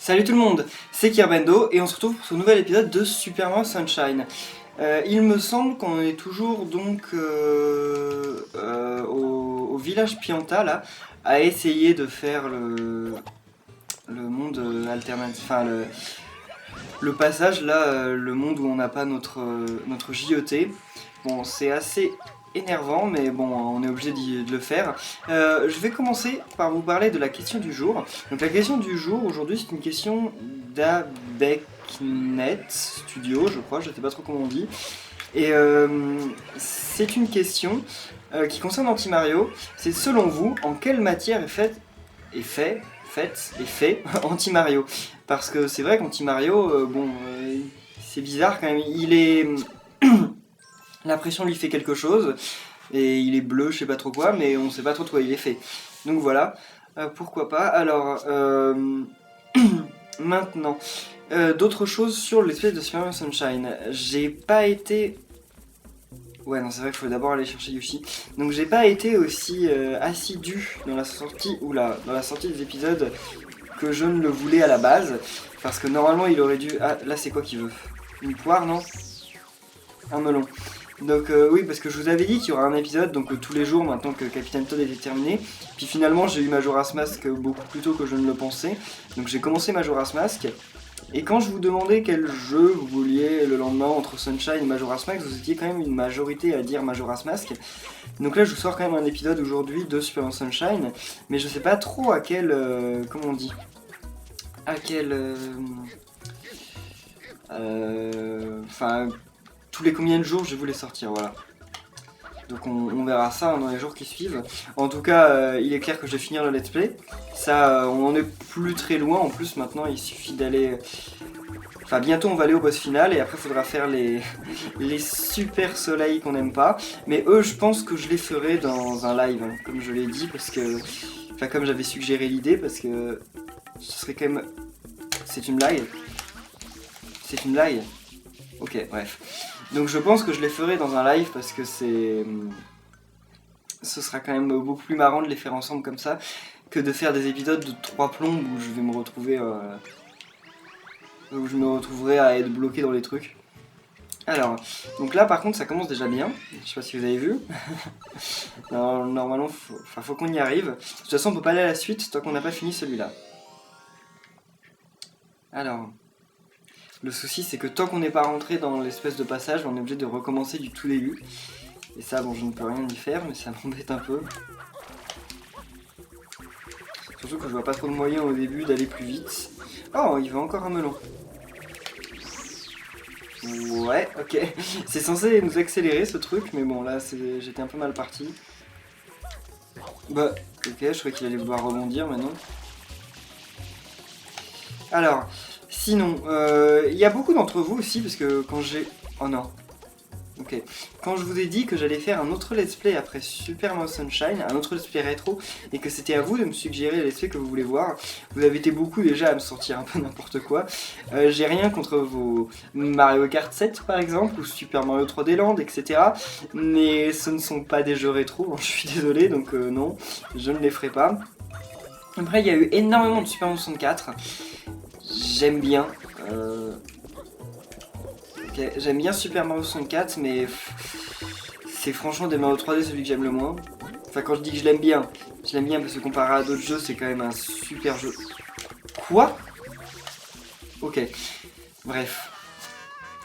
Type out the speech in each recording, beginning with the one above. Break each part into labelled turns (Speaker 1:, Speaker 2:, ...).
Speaker 1: Salut tout le monde, c'est Kirbendo et on se retrouve pour ce nouvel épisode de Super Mario Sunshine. Il me semble qu'on est toujours donc au village Pianta là, à essayer de faire le monde alternatif, enfin le passage là, le monde où on n'a pas notre JET. Bon, c'est assez énervant, mais bon, on est obligé de le faire. Je vais commencer par vous parler de la question du jour. Donc la question du jour, aujourd'hui, c'est une question d'Abeknet Studio, je crois, je ne sais pas trop comment on dit. Et c'est une question qui concerne Anti-Mario. C'est selon vous, en quelle matière est fait Anti-Mario? Parce que c'est vrai qu'Anti-Mario, c'est bizarre quand même. Il est... La pression lui fait quelque chose, et il est bleu, je sais pas trop quoi, mais on sait pas trop de quoi il est fait. Donc voilà, pourquoi pas. Alors, maintenant, d'autres choses sur l'espèce de Super Mario Sunshine. J'ai pas été... Ouais, non, c'est vrai qu'il faut d'abord aller chercher Yoshi. Donc j'ai pas été aussi assidu dans la sortie, dans la sortie des épisodes que je ne le voulais à la base. Parce que normalement il aurait dû... Ah, là c'est quoi qu'il veut? Une poire, non? Un melon. Donc oui, parce que je vous avais dit qu'il y aura un épisode donc tous les jours maintenant que Capitaine Toad était terminé. Puis finalement j'ai eu Majora's Mask beaucoup plus tôt que je ne le pensais. Donc j'ai commencé Majora's Mask. Et quand je vous demandais quel jeu vous vouliez le lendemain entre Sunshine et Majora's Mask, vous étiez quand même une majorité à dire Majora's Mask. Donc là je vous sors quand même un épisode aujourd'hui de Super Mario Sunshine. Mais je sais pas trop à quel... comment on dit? À quel... Enfin... tous les combien de jours je vais vous les sortir, voilà. Donc on verra ça dans les jours qui suivent. En tout cas, il est clair que je vais finir le let's play. Ça, on en est plus très loin. En plus, maintenant, il suffit d'aller... Enfin, bientôt, on va aller au boss final. Et après, il faudra faire les super soleils qu'on n'aime pas. Mais eux, je pense que je les ferai dans un live, hein, comme je l'ai dit. Parce que... Enfin, comme j'avais suggéré l'idée. Parce que ce serait quand même... C'est une blague? C'est une blague? Ok, bref. Donc je pense que je les ferai dans un live parce que ce sera quand même beaucoup plus marrant de les faire ensemble comme ça que de faire des épisodes de 3 plombes où je vais me retrouver où je me retrouverai à être bloqué dans les trucs. Alors, donc là par contre ça commence déjà bien, je sais pas si vous avez vu. Normalement faut qu'on y arrive. De toute façon on peut pas aller à la suite tant qu'on n'a pas fini celui-là. Alors... Le souci c'est que tant qu'on n'est pas rentré dans l'espèce de passage, on est obligé de recommencer du tout début. Et ça, bon, je ne peux rien y faire, mais ça m'embête un peu. Surtout que je vois pas trop de moyens au début d'aller plus vite. Oh, il veut encore un melon. Ouais, ok. C'est censé nous accélérer ce truc, mais bon, là, j'étais un peu mal parti. Bah, ok, je croyais qu'il allait vouloir rebondir, mais non. Alors... Sinon, il y a beaucoup d'entre vous aussi, parce que quand j'ai... Oh non. Ok. Quand je vous ai dit que j'allais faire un autre let's play après Super Mario Sunshine, un autre let's play rétro, et que c'était à vous de me suggérer les let's play que vous voulez voir, vous avez été beaucoup déjà à me sortir un peu n'importe quoi. J'ai rien contre vos Mario Kart 7 par exemple, ou Super Mario 3D Land, etc. Mais ce ne sont pas des jeux rétro, je suis désolé, donc non, je ne les ferai pas. Après, il y a eu énormément de Super Mario 64. J'aime bien. Okay. J'aime bien Super Mario 64, mais c'est franchement des Mario 3D celui que j'aime le moins. Enfin, quand je dis que je l'aime bien parce que comparé à d'autres jeux, c'est quand même un super jeu. Quoi? Ok. Bref.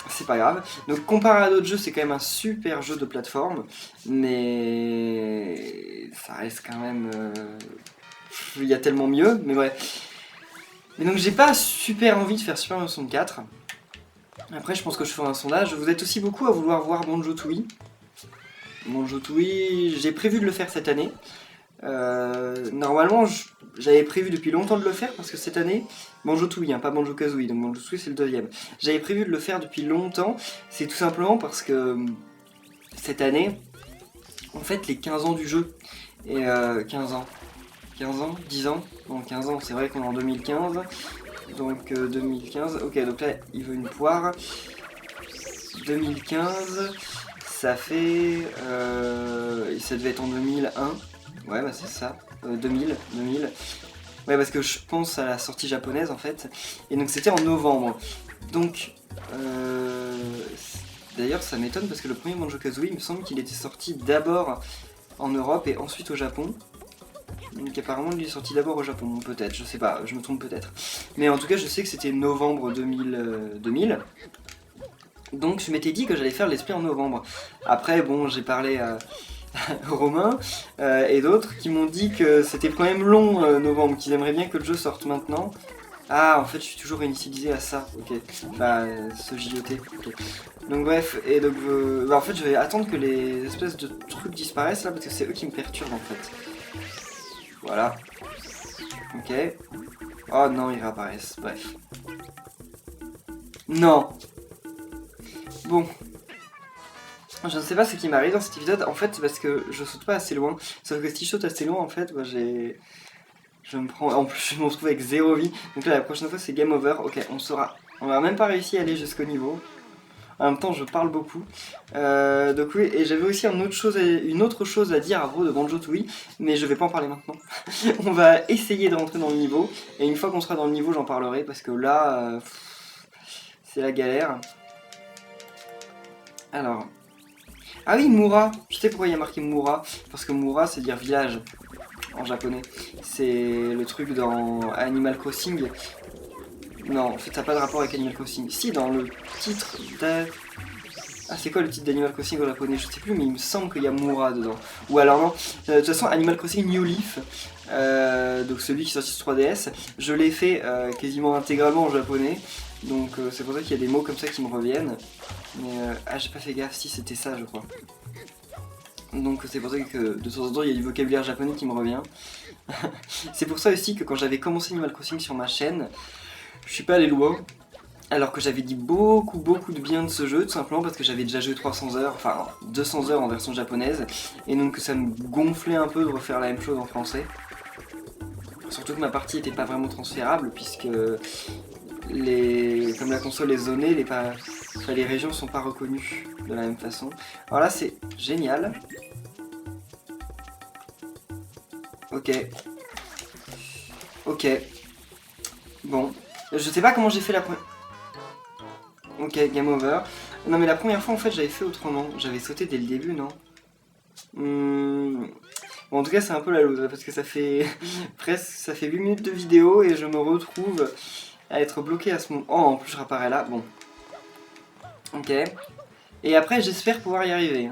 Speaker 1: C'est pas grave. Donc, comparé à d'autres jeux, c'est quand même un super jeu de plateforme. Mais ça reste quand même... Il y a tellement mieux, mais bref. Mais donc j'ai pas super envie de faire Super Mario 64. Après je pense que je ferai un sondage. Vous êtes aussi beaucoup à vouloir voir Banjo-Tooie. Banjo-Tooie, j'ai prévu de le faire cette année. Normalement j'avais prévu depuis longtemps de le faire parce que cette année, Banjo-Tooie, hein, pas Banjo-Kazooie, donc Banjo-Tooie c'est le deuxième. J'avais prévu de le faire depuis longtemps, c'est tout simplement parce que cette année, en fait les 15 ans du jeu, et 15 ans, 10 ans, bon 15 ans, c'est vrai qu'on est en 2015, donc 2015, ok, donc là il veut une poire, 2015, ça fait, ça devait être en 2001, ouais bah c'est ça, 2000, Ouais, parce que je pense à la sortie japonaise en fait. Et donc c'était en novembre. Donc, d'ailleurs ça m'étonne parce que le premier Banjo-Kazooie, il me semble qu'il était sorti d'abord en Europe et ensuite au Japon. Donc apparemment lui est sorti d'abord au Japon, peut-être, je sais pas, je me trompe peut-être. Mais en tout cas je sais que c'était novembre 2000. Donc je m'étais dit que j'allais faire le let's play en novembre. Après bon j'ai parlé à Romain et d'autres qui m'ont dit que c'était quand même long novembre, qu'ils aimeraient bien que le jeu sorte maintenant. Ah en fait je suis toujours initialisé à ça, ok. Bah ce JOT, ok. Donc bref, et donc bah, en fait je vais attendre que les espèces de trucs disparaissent là parce que c'est eux qui me perturbent en fait. Voilà. Ok. Oh non, ils réapparaissent. Bref. Non. Bon. Je ne sais pas ce qui m'arrive dans cet épisode. En fait, parce que je saute pas assez loin. Sauf que si je saute assez loin, en fait, bah, j'ai... Je me prends... En plus, je me retrouve avec 0 vie. Donc là, la prochaine fois, c'est game over. Ok, on saura. On va même pas réussi à aller jusqu'au niveau. En même temps, je parle beaucoup. Donc oui, et j'avais aussi une autre chose à dire à propos de Banjo-Tooie, mais je vais pas en parler maintenant. On va essayer de rentrer dans le niveau, et une fois qu'on sera dans le niveau, j'en parlerai, parce que là, c'est la galère. Alors... Ah oui, Mura. Je sais pourquoi il y a marqué Mura, parce que Mura, c'est dire village, en japonais. C'est le truc dans Animal Crossing. Non, en fait, ça n'a pas de rapport avec Animal Crossing. Si, dans le titre de... Ah, c'est quoi le titre d'Animal Crossing au japonais? Je sais plus, mais il me semble qu'il y a Mura dedans. Ou alors non. De toute façon, Animal Crossing New Leaf, donc celui qui est sorti sur 3DS, je l'ai fait quasiment intégralement en japonais. Donc c'est pour ça qu'il y a des mots comme ça qui me reviennent. Mais ah, j'ai pas fait gaffe, si c'était ça, je crois. Donc c'est pour ça que de temps en temps, il y a du vocabulaire japonais qui me revient. C'est pour ça aussi que quand j'avais commencé Animal Crossing sur ma chaîne, je suis pas allé loin. Alors que j'avais dit beaucoup de bien de ce jeu, tout simplement parce que j'avais déjà joué 300 heures, enfin 200 heures en version japonaise, et donc ça me gonflait un peu de refaire la même chose en français. Surtout que ma partie n'était pas vraiment transférable, puisque comme la console est zonée, les régions sont pas reconnues de la même façon. Alors là c'est génial. Ok. Ok. Bon. Je sais pas comment j'ai fait la première... Ok, game over. Non mais la première fois en fait j'avais fait autrement. J'avais sauté dès le début, non? Bon, en tout cas c'est un peu la loose parce que ça fait presque 8 minutes de vidéo et je me retrouve à être bloqué à ce moment. Oh en plus je réapparais là, bon. Ok. Et après j'espère pouvoir y arriver.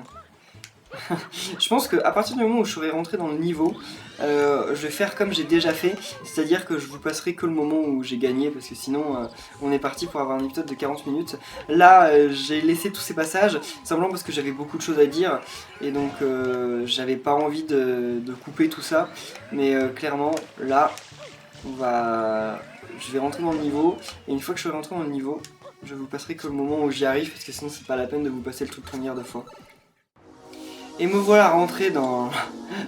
Speaker 1: Je pense qu'à partir du moment où je serai rentré dans le niveau, je vais faire comme j'ai déjà fait, c'est-à-dire que je vous passerai que le moment où j'ai gagné, parce que sinon on est parti pour avoir un épisode de 40 minutes. Là, j'ai laissé tous ces passages, simplement parce que j'avais beaucoup de choses à dire, et donc j'avais pas envie de couper tout ça, mais clairement, là, je vais rentrer dans le niveau, et une fois que je serai rentré dans le niveau, je vous passerai que le moment où j'y arrive, parce que sinon c'est pas la peine de vous passer le truc première de fois. Et me voilà rentré dans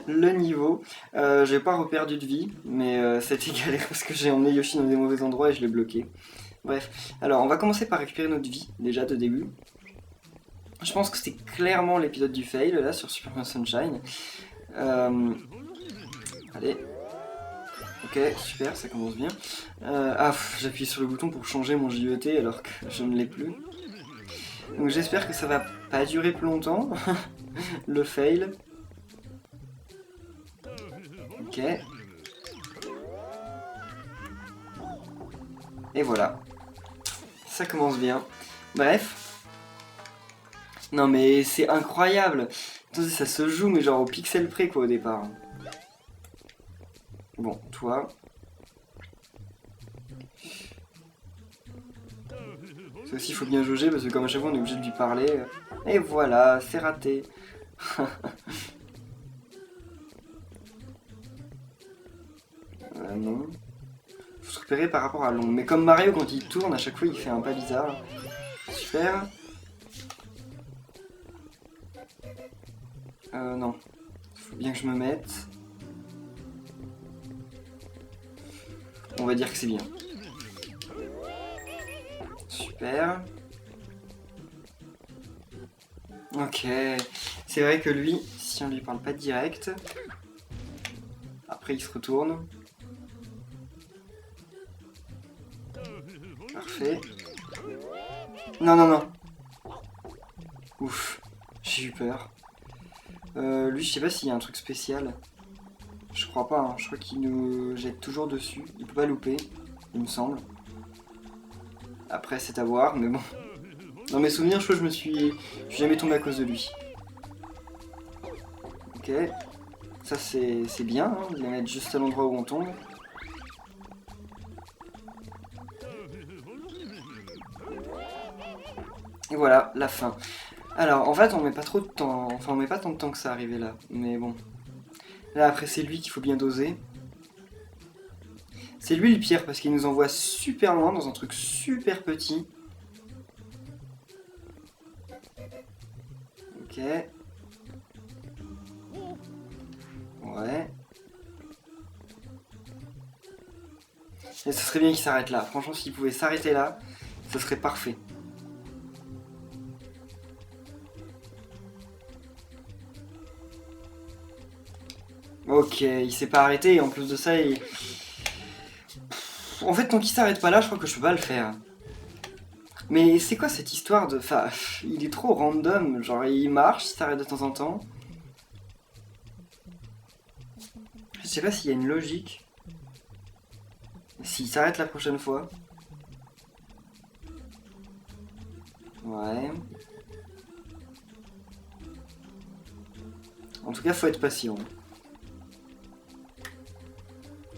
Speaker 1: le niveau. J'ai pas reperdu de vie, mais c'était galère parce que j'ai emmené Yoshi dans des mauvais endroits et je l'ai bloqué. Bref, alors on va commencer par récupérer notre vie, déjà de début. Je pense que c'est clairement l'épisode du fail, là, sur Super Mario Sunshine. Allez. Ok, super, ça commence bien. J'appuie sur le bouton pour changer mon JET alors que je ne l'ai plus. Donc j'espère que ça va pas durer plus longtemps. Le fail. Ok. Et voilà. Ça commence bien. Bref. Non mais c'est incroyable. Attendez, ça se joue mais genre au pixel près quoi au départ. Bon, toi. Ça aussi il faut bien jauger parce que comme à chaque fois on est obligé de lui parler. Et voilà, c'est raté. Non. Faut se repérer par rapport à l'ombre. Mais comme Mario, quand il tourne, à chaque fois, il fait un pas bizarre. Super. Non. Faut bien que je me mette. On va dire que c'est bien. Super. Ok. C'est vrai que lui, si on lui parle pas direct, après il se retourne. parfait. Non, non, non. Ouf, j'ai eu peur. Lui, je sais pas s'il y a un truc spécial. Je crois pas, hein. Je crois qu'il nous jette toujours dessus. Il peut pas louper, il me semble. Après, c'est à voir, mais bon. Dans mes souvenirs, je crois que je suis jamais tombé à cause de lui. Ok. Ça, c'est bien, hein, de les mettre juste à l'endroit où on tombe. Et voilà, la fin. Alors, en fait, on met pas trop de temps. Enfin, on met pas tant de temps que ça arriver là. Mais bon. Là, après, c'est lui qu'il faut bien doser. C'est lui le pire parce qu'il nous envoie super loin dans un truc super petit. Ok. Ouais. Et ce serait bien qu'il s'arrête là. Franchement, s'il pouvait s'arrêter là, ce serait parfait. Ok, il s'est pas arrêté et en plus de ça, il... En fait, tant qu'il s'arrête pas là, je crois que je peux pas le faire. Mais c'est quoi cette histoire de... Enfin, il est trop random. Genre, il marche, il s'arrête de temps en temps. Je sais pas s'il y a une logique. S'il s'arrête la prochaine fois. Ouais. En tout cas, faut être patient.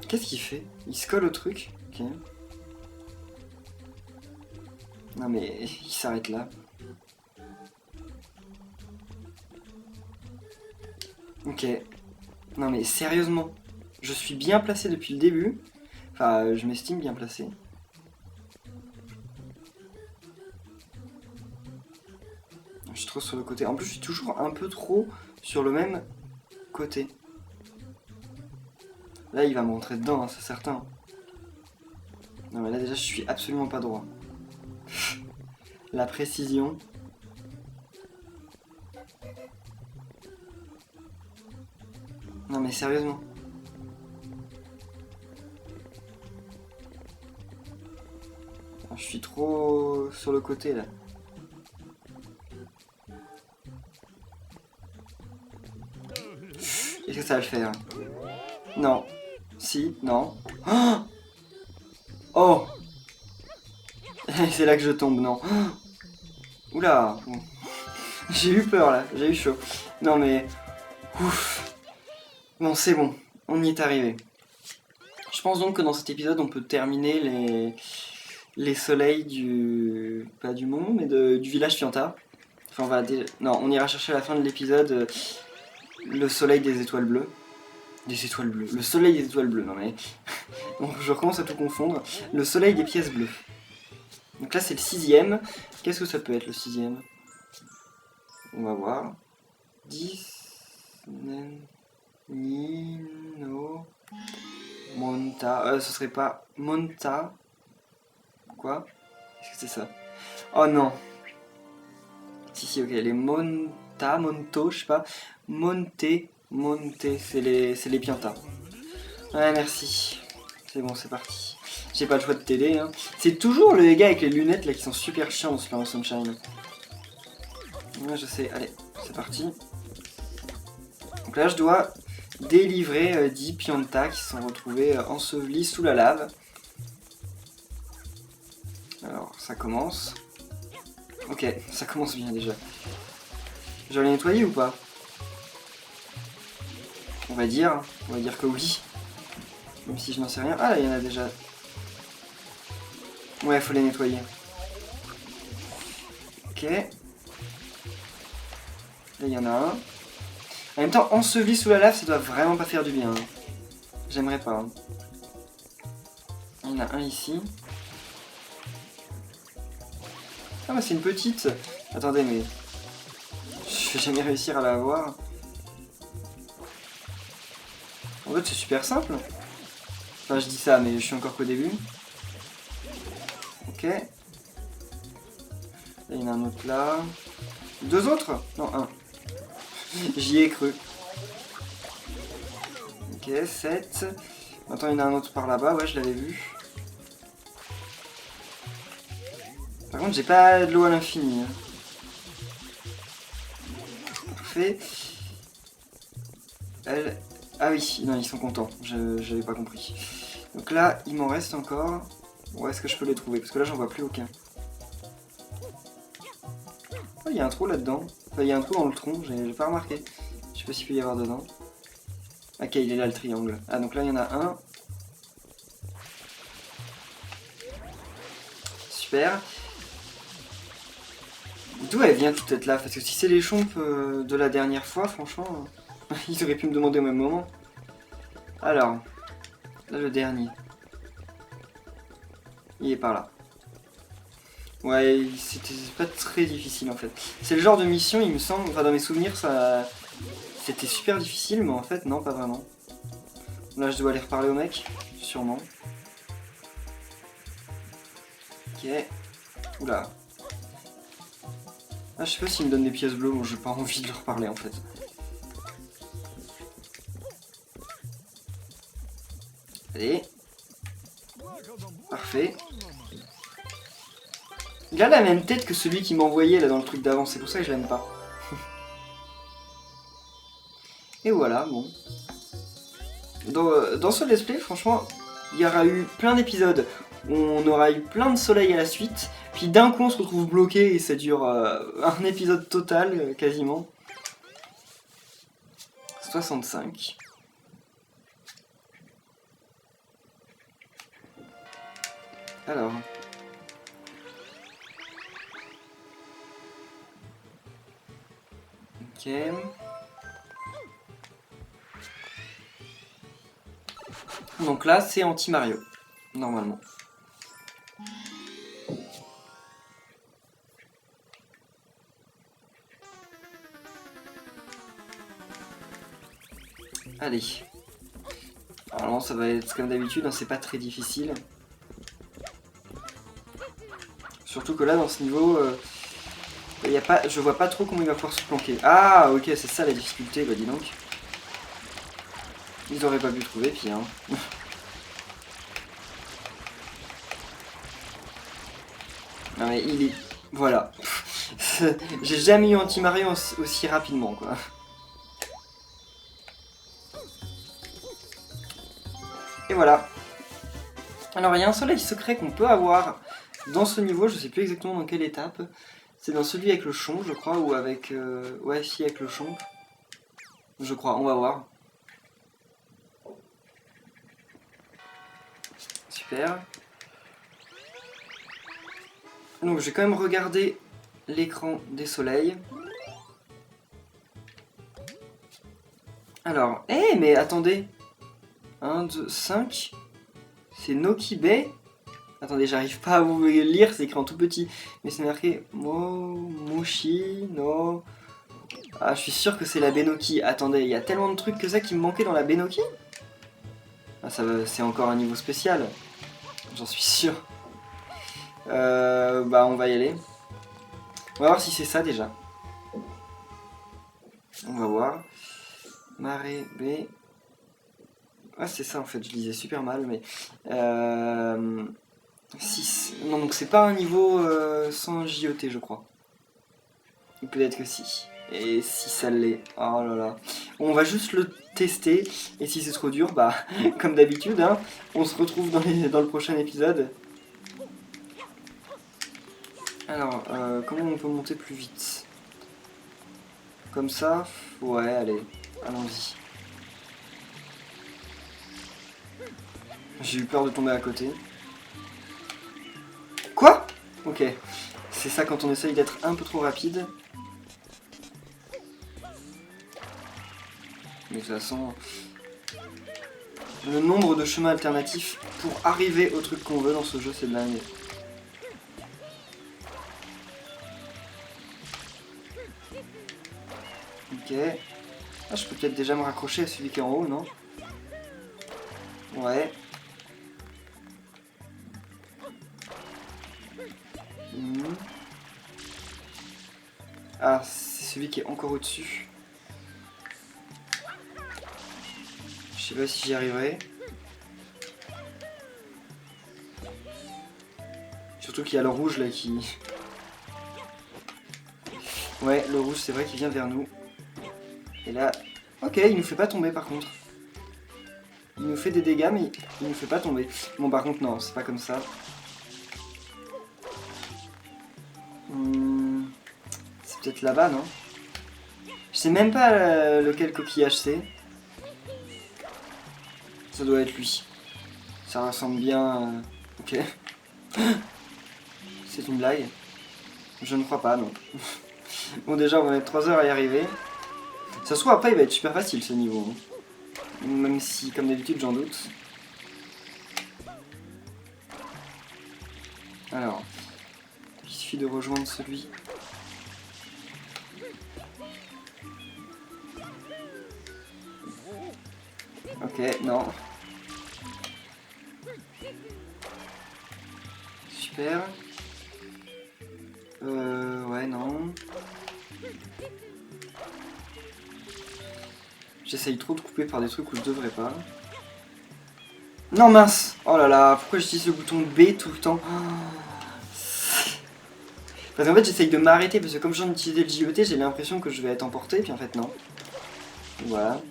Speaker 1: Qu'est-ce qu'il fait? Il se colle au truc? Ok. Non mais il s'arrête là. Ok. Non mais sérieusement, je suis bien placé depuis le début. Enfin, je m'estime bien placé. Je suis trop sur le côté. En plus, je suis toujours un peu trop sur le même côté. Là, il va me rentrer dedans, hein, c'est certain. Non mais là déjà, je suis absolument pas droit. La précision. Non mais sérieusement. Je suis trop sur le côté là. Est-ce que ça va le faire? Non. Si, non. Oh. C'est là que je tombe, non. Oula. J'ai eu peur là, j'ai eu chaud. Non mais... Ouf. Bon, c'est bon, on y est arrivé. Je pense donc que dans cet épisode, on peut terminer les soleils du... Pas du monde, mais du village Fianta. Enfin, on va... Non, on ira chercher à la fin de l'épisode le soleil des étoiles bleues. Des étoiles bleues. Le soleil des étoiles bleues, non mais... Donc je recommence à tout confondre. Le soleil des pièces bleues. Donc là, c'est le 6ème. Qu'est-ce que ça peut être, le 6ème? On va voir. 10... Nino... Monta... ce serait pas... Monta... Quoi? Est-ce que c'est ça? Oh non. Si, ok. Les Monta... Monto, je sais pas. Monte... c'est les Pianta. Ouais, merci. C'est bon, c'est parti. J'ai pas le choix de t'aider. Hein. C'est toujours les gars avec les lunettes là qui sont super chiants dans Super Mario Sunshine. Ouais, je sais. Allez, c'est parti. Donc là, je dois délivrer 10 Pianta qui sont retrouvés ensevelis sous la lave. Alors, ça commence. Ok, ça commence bien déjà. Je vais les nettoyer ou pas? On va dire que oui. Même si je n'en sais rien. Ah, là, il y en a déjà. Ouais, faut les nettoyer. Ok. Là, il y en a un. En même temps, enseveli sous la lave, ça doit vraiment pas faire du bien. Hein. J'aimerais pas. Hein. Il y en a un ici. Ah, bah c'est une petite. Attendez, mais... Je vais jamais réussir à la avoir. En fait, c'est super simple. Enfin, je dis ça, mais je suis encore qu'au début. Ok. Là, il y en a un autre là. 2 autres? Non, un. J'y ai cru. Ok, 7. Attends, il y en a un autre par là-bas. Ouais, je l'avais vu. Par contre, j'ai pas de l'eau à l'infini. Parfait. Elle... Ah oui, non, ils sont contents. J'avais pas compris. Donc là, il m'en reste encore. Où est-ce que je peux les trouver? Parce que là, j'en vois plus aucun. Oh, il y a un trou là-dedans. Enfin, il y a un trou dans le tronc, j'ai pas remarqué. Je sais pas s'il peut y avoir dedans. Ok, il est là le triangle. Ah, donc là, il y en a un. Super. D'où elle vient toute cette lave? Parce que si c'est les chompes de la dernière fois, franchement, ils auraient pu me demander au même moment. Alors, là, le dernier. Il est par là. Ouais, c'était pas très difficile en fait. C'est le genre de mission, il me semble, enfin dans mes souvenirs, ça, c'était super difficile, mais en fait, non, pas vraiment. Là, je dois aller reparler au mec, sûrement. Ok. Oula. Ah, je sais pas s'il me donne des pièces bleues, bon, j'ai pas envie de leur parler en fait. Allez. Parfait. Il a la même tête que celui qui m'envoyait là dans le truc d'avant, c'est pour ça que je l'aime pas. Et voilà, bon. Dans ce let's play, franchement, il y aura eu plein d'épisodes où on aura eu plein de soleil à la suite, puis d'un coup on se retrouve bloqué et ça dure un épisode total, quasiment. 65. Alors... Ok... Donc là, c'est anti-Mario, normalement. Allez. Alors non, ça va être comme d'habitude, hein, c'est pas très difficile. Surtout que là, dans ce niveau, y a pas, je vois pas trop comment il va pouvoir se planquer. Ah, ok, c'est ça la difficulté, bah dis donc. Ils auraient pas pu trouver pire. Hein. Non mais il est... Voilà. J'ai jamais eu anti-Mario aussi rapidement, quoi. Et voilà. Alors, il y a un soleil secret qu'on peut avoir dans ce niveau, je sais plus exactement dans quelle étape. C'est dans celui avec le chomp, je crois, ou avec... Ouais, si, avec le chomp. Je crois, on va voir. Super. Donc, je vais quand même regarder l'écran des soleils. Alors, mais attendez. 1, 2, 5. C'est Noki Bay. Attendez, j'arrive pas à vous lire, c'est écrit en tout petit. Mais c'est marqué Moshi no... Ah, je suis sûr que c'est la Benoki. Attendez, il y a tellement de trucs que ça qui me manquait dans la Benoki. Ah, c'est encore un niveau spécial. J'en suis sûr. Bah, on va y aller. On va voir si c'est ça déjà. On va voir. Marée B. Ah, c'est ça en fait, je lisais super mal, mais... 6. Non, donc c'est pas un niveau sans JOT, je crois. Ou peut-être que si. Et si ça l'est, oh là là. On va juste le tester, et si c'est trop dur, bah, comme d'habitude, hein, on se retrouve dans le prochain épisode. Alors, comment on peut monter plus vite? Comme ça? Ouais, allez, allons-y. J'ai eu peur de tomber à côté. Quoi? Ok. C'est ça quand on essaye d'être un peu trop rapide. Mais de toute façon, le nombre de chemins alternatifs pour arriver au truc qu'on veut dans ce jeu, c'est dingue. Ok. Ah, je peux peut-être déjà me raccrocher à celui qui est en haut, non? Ouais. Ah, c'est celui qui est encore au-dessus. Je sais pas si j'y arriverai. Surtout qu'il y a le rouge là qui... Ouais, le rouge c'est vrai qu'il vient vers nous. Et là... Ok, il nous fait pas tomber par contre. Il nous fait des dégâts mais il nous fait pas tomber. Bon par contre non, c'est pas comme ça. C'est peut-être là-bas, non? Je sais même pas lequel coquillage c'est. Ça doit être lui. Ça ressemble bien... Ok. C'est une blague? Je ne crois pas, non. Bon déjà on va mettre 3 heures à y arriver. Ça se trouve après il va être super facile ce niveau. Même si comme d'habitude j'en doute. Alors, il suffit de rejoindre celui. Ok, non. Super. Ouais, non. J'essaye trop de couper par des trucs où je devrais pas. Non mince! Oh là là, pourquoi j'utilise le bouton B tout le temps? Parce qu'en fait j'essaye de m'arrêter parce que comme je viens d'utiliser le JET, j'ai l'impression que je vais être emporté, puis en fait non. Voilà.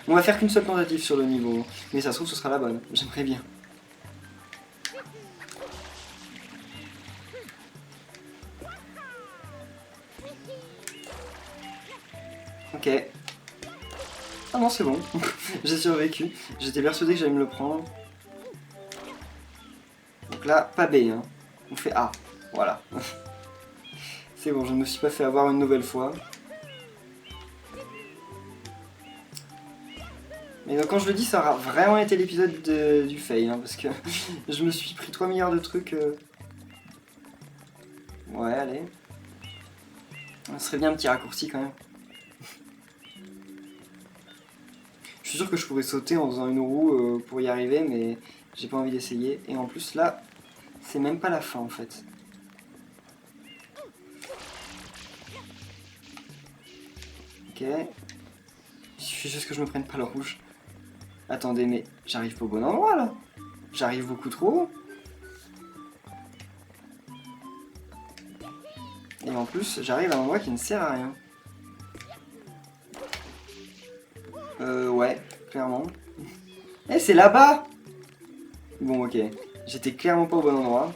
Speaker 1: On va faire qu'une seule tentative sur le niveau, mais ça se trouve ce sera la bonne, j'aimerais bien. Ok. Ah non c'est bon, j'ai survécu, j'étais persuadé que j'allais me le prendre. Donc là, pas B, hein. On fait A, voilà. C'est bon, je ne me suis pas fait avoir une nouvelle fois. Mais donc quand je le dis, ça aura vraiment été l'épisode du fail, hein, parce que je me suis pris 3 milliards de trucs. Ouais, allez. Ça serait bien un petit raccourci quand même. Je suis sûr que je pourrais sauter en faisant une roue pour y arriver, mais j'ai pas envie d'essayer. Et en plus là, c'est même pas la fin en fait. Ok. Il suffit juste que je me prenne pas le rouge. Attendez, mais j'arrive pas au bon endroit là. J'arrive beaucoup trop haut. Et en plus, j'arrive à un endroit qui ne sert à rien. Ouais, clairement. Eh, c'est là-bas! Bon, ok. J'étais clairement pas au bon endroit.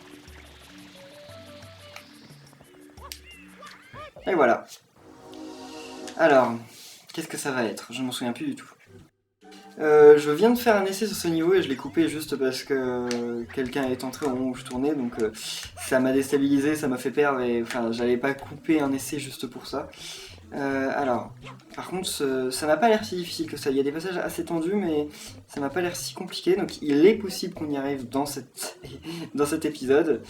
Speaker 1: Et voilà. Alors, qu'est-ce que ça va être? Je m'en souviens plus du tout. Je viens de faire un essai sur ce niveau et je l'ai coupé juste parce que quelqu'un est entré au moment où je tournais, donc ça m'a déstabilisé, ça m'a fait perdre et enfin j'avais pas coupé un essai juste pour ça. Alors, par contre ça n'a pas l'air si difficile que ça, il y a des passages assez tendus mais ça m'a pas l'air si compliqué, donc il est possible qu'on y arrive dans cet épisode.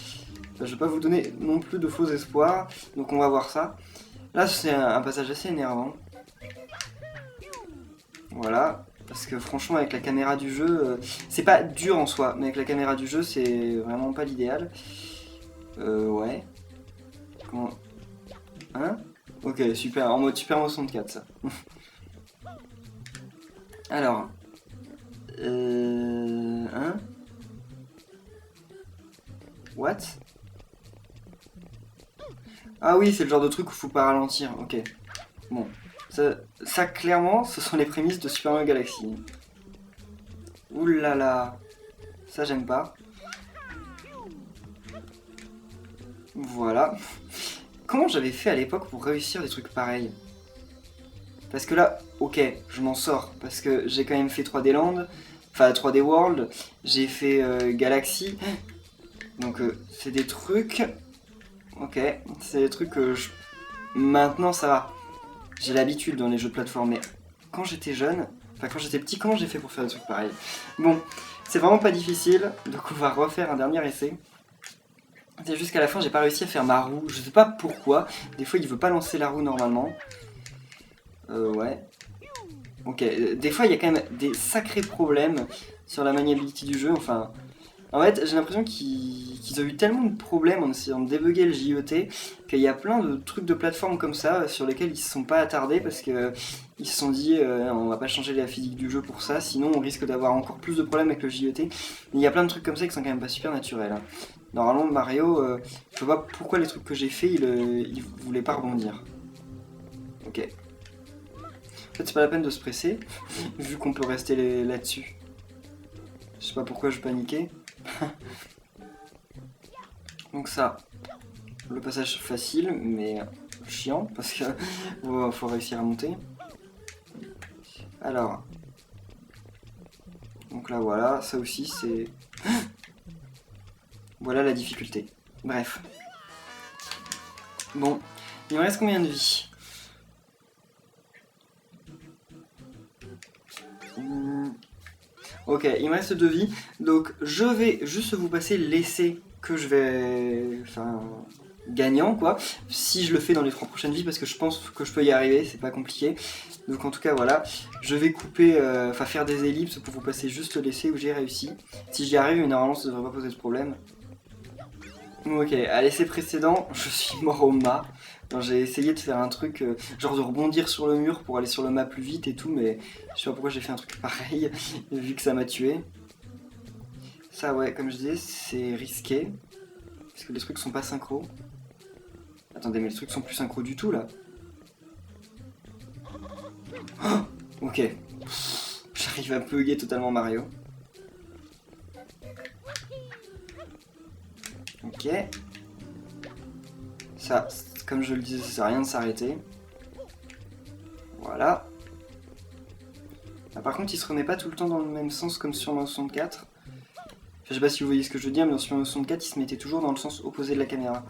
Speaker 1: Enfin, je vais pas vous donner non plus de faux espoirs, donc on va voir ça. Là c'est un passage assez énervant. Voilà. Parce que franchement avec la caméra du jeu, c'est pas dur en soi, mais avec la caméra du jeu c'est vraiment pas l'idéal. Ouais. Comment... Hein? Ok, super, en mode Super Mario 64 ça. Alors... Hein? What? Ah oui, c'est le genre de truc où faut pas ralentir, ok. Bon. Ça clairement, ce sont les prémices de Super Mario Galaxy. Ouh là là, ça j'aime pas. Voilà. Comment j'avais fait à l'époque pour réussir des trucs pareils? Parce que là, ok, je m'en sors. Parce que j'ai quand même fait 3D Land, enfin 3D World, j'ai fait Galaxy. Donc c'est des trucs... Ok, c'est des trucs que je... Maintenant ça va. J'ai l'habitude dans les jeux de plateforme, mais quand j'étais jeune, enfin quand j'étais petit, comment j'ai fait pour faire des trucs pareils? Bon, c'est vraiment pas difficile, donc on va refaire un dernier essai. C'est juste qu'à la fin j'ai pas réussi à faire ma roue, je sais pas pourquoi, des fois il veut pas lancer la roue normalement. Ouais. Ok, des fois il y a quand même des sacrés problèmes sur la maniabilité du jeu, enfin... En fait, j'ai l'impression qu'ils ont eu tellement de problèmes en essayant de débugger le JET qu'il y a plein de trucs de plateforme comme ça sur lesquels ils se sont pas attardés parce que ils se sont dit on va pas changer la physique du jeu pour ça, sinon on risque d'avoir encore plus de problèmes avec le JET. Mais il y a plein de trucs comme ça qui sont quand même pas super naturels. Hein. Normalement, Mario, je sais pas pourquoi les trucs que j'ai fait, il voulait pas rebondir. Ok. En fait, c'est pas la peine de se presser, vu qu'on peut rester là-dessus. Je sais pas pourquoi je paniquais. Donc ça, le passage facile, mais chiant, parce que faut réussir à monter. Alors, donc là voilà, ça aussi c'est... Voilà la difficulté. Bref. Bon, il me reste combien de vie? Ok, il me reste 2 vies, donc je vais juste vous passer l'essai que je vais... Enfin... gagnant quoi, si je le fais dans les 3 prochaines vies, parce que je pense que je peux y arriver, c'est pas compliqué. Donc en tout cas voilà, je vais couper, enfin faire des ellipses pour vous passer juste l'essai où j'ai réussi. Si j'y arrive, normalement ça devrait pas poser de problème. Ok, à l'essai précédent, je suis mort au mât. J'ai essayé de faire un truc, genre de rebondir sur le mur pour aller sur le mât plus vite et tout, mais je sais pas pourquoi j'ai fait un truc pareil, vu que ça m'a tué. Ça ouais, comme je disais, c'est risqué, parce que les trucs sont pas synchro. Attendez, mais les trucs sont plus synchro du tout là. Oh, ok. J'arrive à bugger totalement Mario. Ok. Ça, comme je le disais, ça sert à rien de s'arrêter. Voilà. Ah, par contre, il se remet pas tout le temps dans le même sens comme sur Mario 64. Enfin, je sais pas si vous voyez ce que je veux dire, mais sur Mario 64, il se mettait toujours dans le sens opposé de la caméra.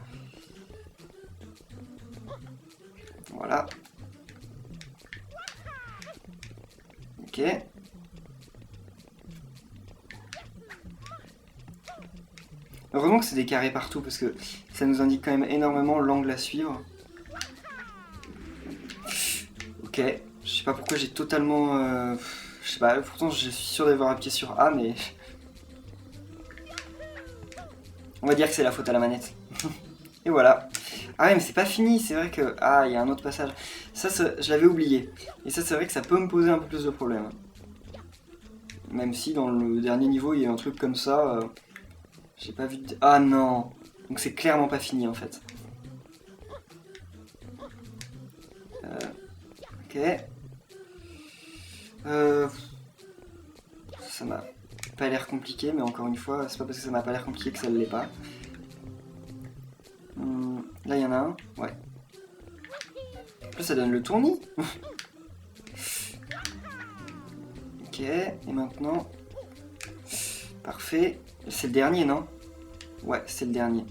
Speaker 1: Voilà. Ok. Heureusement que c'est des carrés partout parce que ça nous indique quand même énormément l'angle à suivre. Ok. Je sais pas pourquoi j'ai totalement... je sais pas, pourtant je suis sûr d'avoir appuyé sur A, mais... On va dire que c'est la faute à la manette. Et voilà. Ah ouais, mais c'est pas fini, c'est vrai que... Ah, il y a un autre passage. Ça, je l'avais oublié. Et ça, c'est vrai que ça peut me poser un peu plus de problèmes. Même si dans le dernier niveau, il y a un truc comme ça... J'ai pas vu de... Ah non. Donc c'est clairement pas fini, en fait. Ok. Ça m'a pas l'air compliqué, mais encore une fois, c'est pas parce que ça m'a pas l'air compliqué que ça ne l'est pas. Là, il y en a un. Ouais. En plus, ça donne le tournis. Ok, et maintenant... Parfait. C'est le dernier, non? Ouais, c'est le dernier.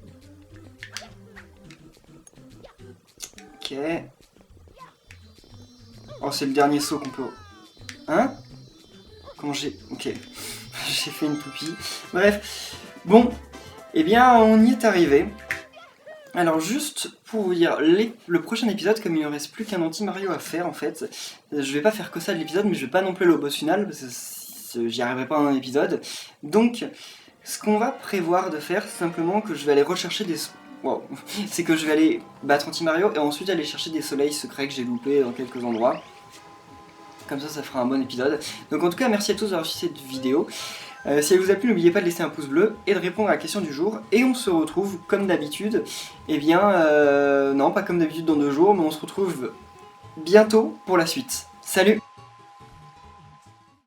Speaker 1: Ok. Oh, c'est le dernier saut qu'on peut... Hein? Comment j'ai... Ok. J'ai fait une toupie. Bref. Bon. Eh bien, on y est arrivé. Alors, juste pour vous dire, le prochain épisode, comme il ne reste plus qu'un anti-Mario à faire, en fait, je vais pas faire que ça de l'épisode, mais je vais pas non plus le boss final, parce que j'y arriverai pas en un épisode. Donc, ce qu'on va prévoir de faire, c'est simplement que je vais aller rechercher des... Wow. C'est que je vais aller battre anti-Mario, et ensuite aller chercher des soleils secrets que j'ai loupés dans quelques endroits. Comme ça fera un bon épisode. Donc en tout cas, merci à tous d'avoir suivi cette vidéo. Si elle vous a plu, n'oubliez pas de laisser un pouce bleu et de répondre à la question du jour. Et on se retrouve comme d'habitude, eh bien, non pas comme d'habitude dans 2 jours, mais on se retrouve bientôt pour la suite. Salut!